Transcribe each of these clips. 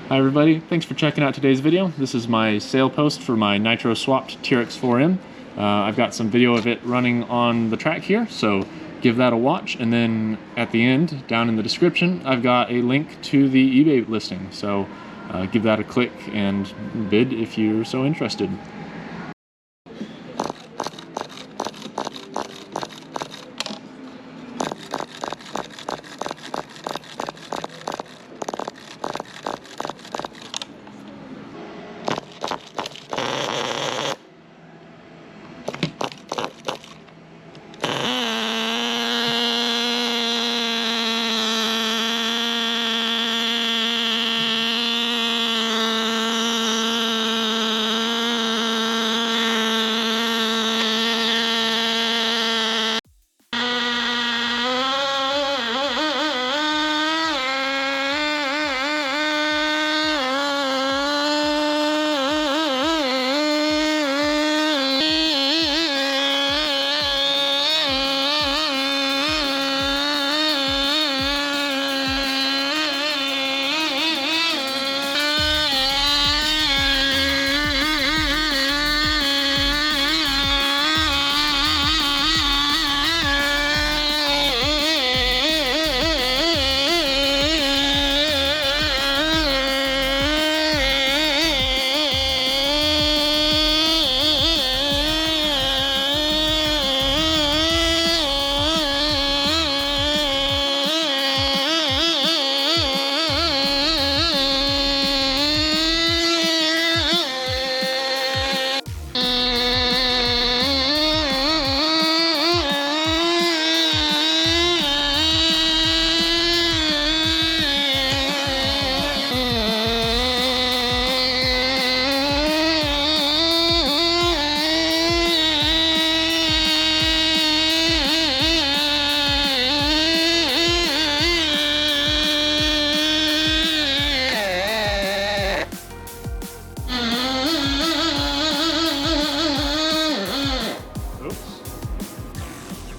Hi everybody, thanks for checking out today's video. This is my sale post for my Nitro swapped TRX-4M. I've got some video of it running on the track here, so give that a watch. And then at the end, down in the description, I've got a link to the eBay listing. So give that a click and bid if you're so interested.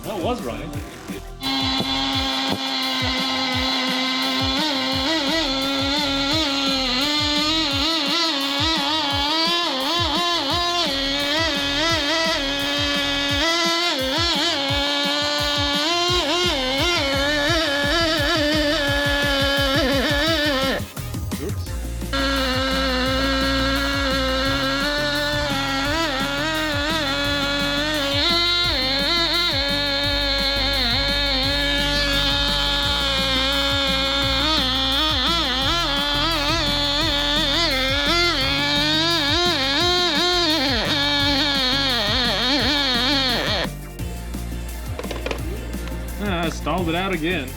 That was right. I stalled it out again.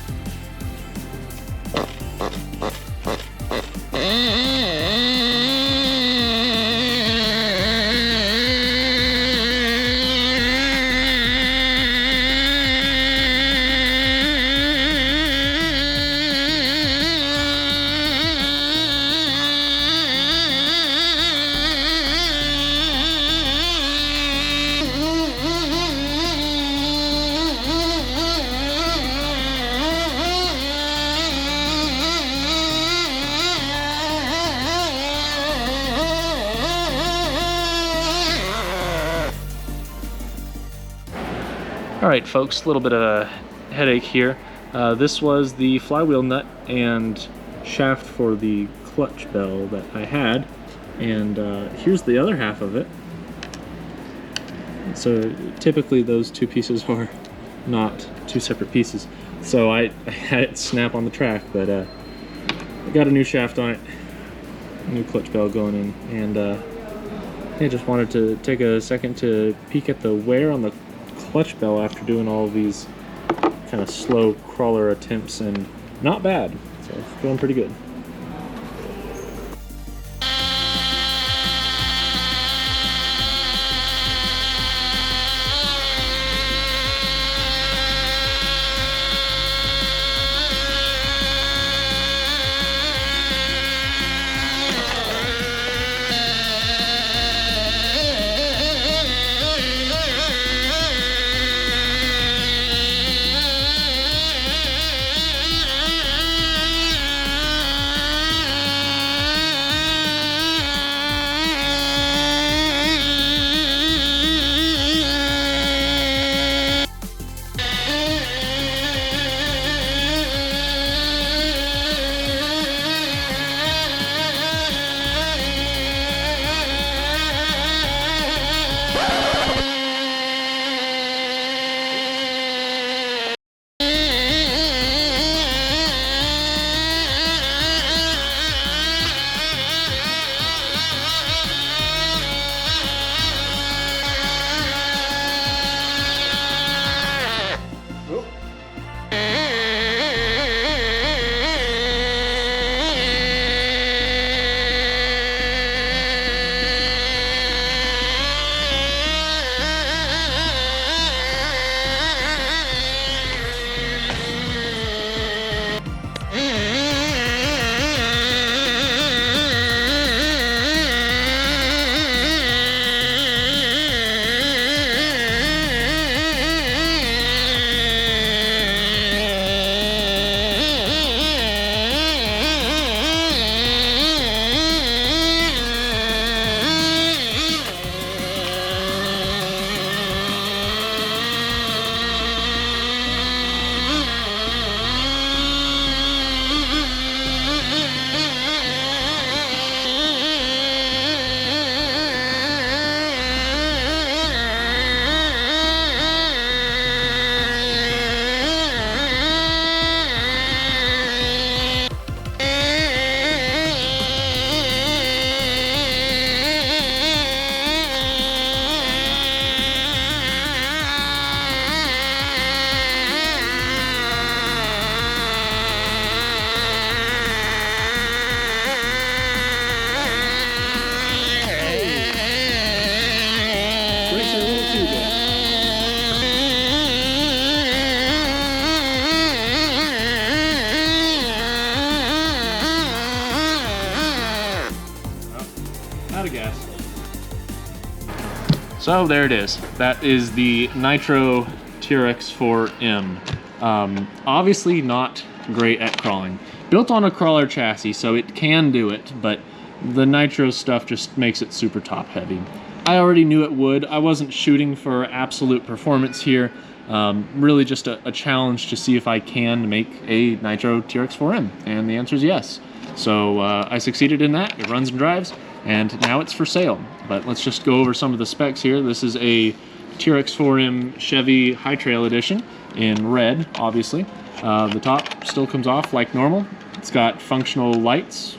Alright folks, a little bit of a headache here. This was the flywheel nut and shaft for the clutch bell that I had, and here's the other half of it. So typically those two pieces are not two separate pieces. So I had it snap on the track, but I got a new shaft on it, new clutch bell going in, and I just wanted to take a second to peek at the wear on the clutch bell after doing all of these kind of slow crawler attempts, and not bad, so it's going pretty good. of gas. So there it is. That is the Nitro TRX-4M. Obviously not great at crawling. Built on a crawler chassis, so it can do it, but the Nitro stuff just makes it super top heavy. I already knew it would. I wasn't shooting for absolute performance here. Really just a challenge to see if I can make a Nitro TRX-4M, and the answer is yes. So I succeeded in that. It runs and drives, and now it's for sale. But let's just go over some of the specs here. This is a TRX-4M Chevy High Trail Edition in red, obviously. The top still comes off like normal. It's got functional lights,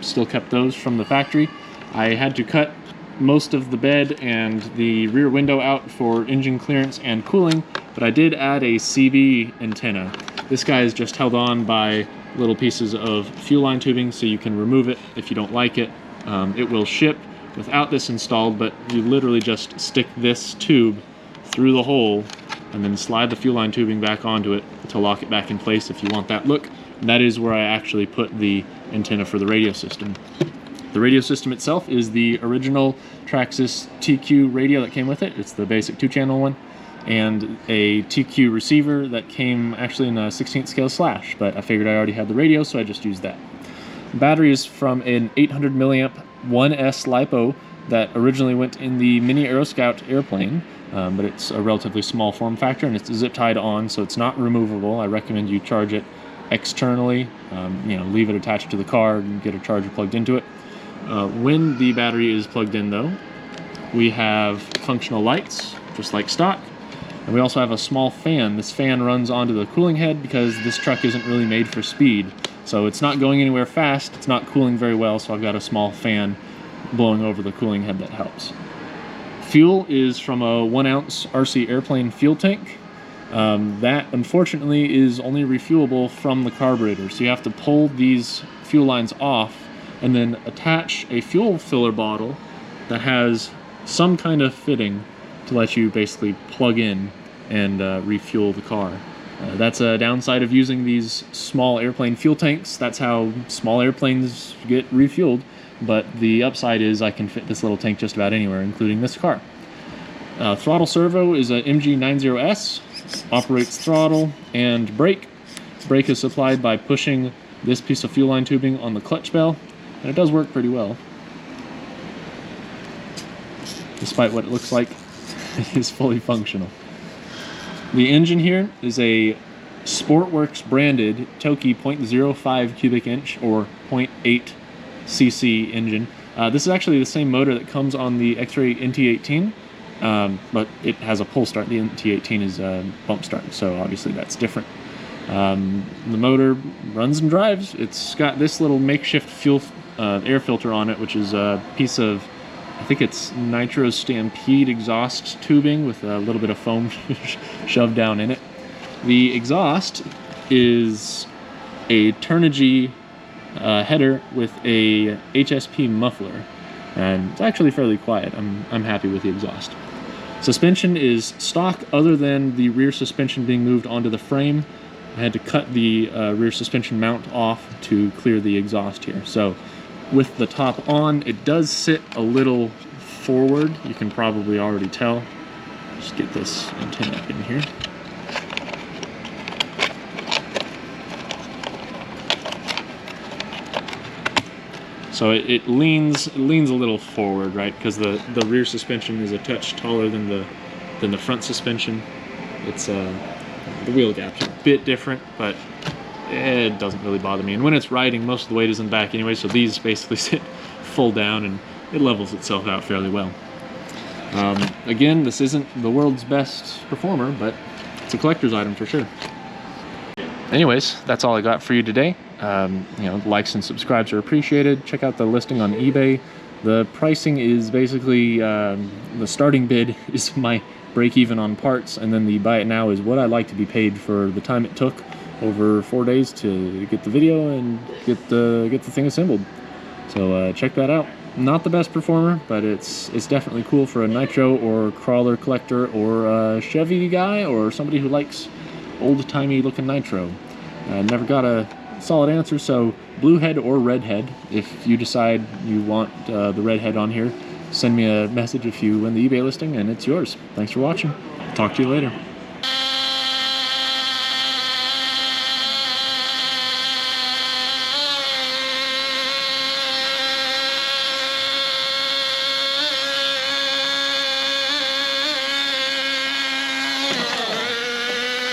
still kept those from the factory. I had to cut most of the bed and the rear window out for engine clearance and cooling, but I did add a CB antenna. This guy is just held on by little pieces of fuel line tubing, so you can remove it if you don't like it. It will ship without this installed, but you literally just stick this tube through the hole and then slide the fuel line tubing back onto it to lock it back in place if you want that look. And that is where I actually put the antenna for the radio system. The radio system itself is the original Traxxas TQ radio that came with it. It's the basic 2-channel one, and a TQ receiver that came actually in a 16th scale slash, but I figured I already had the radio, so I just used that. The battery is from an 800 milliamp 1S LiPo that originally went in the Mini Aero Scout airplane, but it's a relatively small form factor and it's zip tied on, so it's not removable. I recommend you charge it externally, leave it attached to the car and get a charger plugged into it. When the battery is plugged in though, we have functional lights, just like stock, and we also have a small fan. This fan runs onto the cooling head because this truck isn't really made for speed. So it's not going anywhere fast, it's not cooling very well, so I've got a small fan blowing over the cooling head that helps. Fuel is from a 1-ounce RC airplane fuel tank. That unfortunately is only refuelable from the carburetor, so you have to pull these fuel lines off and then attach a fuel filler bottle that has some kind of fitting to let you basically plug in and refuel the car. That's a downside of using these small airplane fuel tanks. That's how small airplanes get refueled, but the upside is I can fit this little tank just about anywhere, including this car. Throttle servo is a MG90S, operates throttle and brake. Brake is supplied by pushing this piece of fuel line tubing on the clutch bell, and it does work pretty well. Despite what it looks like, it is fully functional. The engine here is a Sportworks branded Toki 0.05 cubic inch or 0.8 cc engine. This is actually the same motor that comes on the X-Ray NT18, but it has a pull start. The NT18 is bump start, so obviously that's different. The motor runs and drives. It's got this little makeshift fuel air filter on it, which is a piece of, I think it's Nitro Stampede exhaust tubing with a little bit of foam shoved down in it. The exhaust is a Turnigy header with a HSP muffler, and it's actually fairly quiet. I'm happy with the exhaust. Suspension is stock other than the rear suspension being moved onto the frame. I had to cut the rear suspension mount off to clear the exhaust here. So with the top on, it does sit a little forward. You can probably already tell. Just get this antenna up in here. So it leans a little forward, right? Because the rear suspension is a touch taller than the front suspension. It's the wheel gap's a bit different, but it doesn't really bother me. And when it's riding, most of the weight is in the back anyway, so these basically sit full down and it levels itself out fairly well. Again, this isn't the world's best performer, but it's a collector's item for sure. Anyways, that's all I got for you today. Likes and subscribes are appreciated. Check out the listing on eBay. The pricing is basically, the starting bid is my break even on parts, and then the buy it now is what I like to be paid for the time it took over 4 days to get the video and get the thing assembled. So check that out. Not the best performer, but it's definitely cool for a Nitro or crawler collector or a Chevy guy or somebody who likes old-timey looking Nitro. Never got a solid answer. So blue head or red head. If you decide you want the red head on here, send me a message if you win the eBay listing, and it's yours. Thanks for watching. Talk to you later.